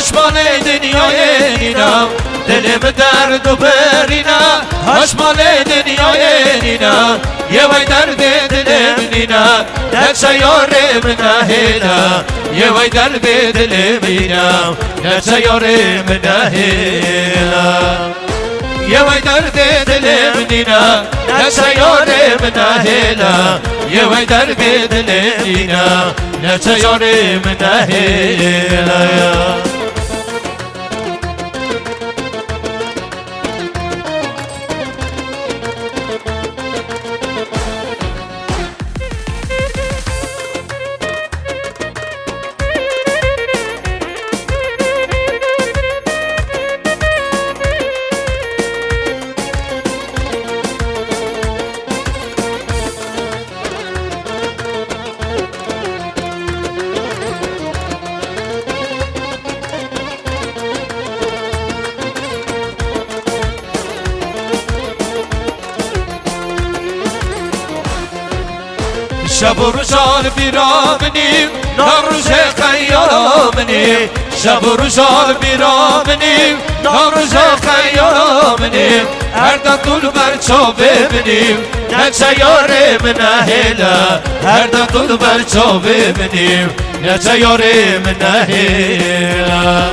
هشمان دنیای نینا دلم درد و برینا هشمان دنیای نینا یه وای درد دلم نینا نچه یارم نهینا یه وای درد دلم نینا نچه یارم نهینا یه وای درد دلم نینا نچه یارم نهینا یه وای درد دلم نینا نچه یارم نهینا شب و روزال بیرامنیم نوروز خیامنیم شب و روزال بیرامنیم نوروز خیامنیم هر دم بر چا ببینیم نچه یارم نهیلا هر دم بر چا ببینیم نچه یارم نهیلا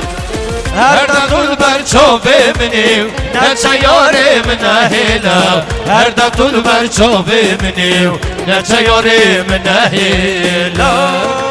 هر دم بر چا ببینیم نچه یارم نهیلا هر دم بر چا ببینیم نچه یارم نهیلا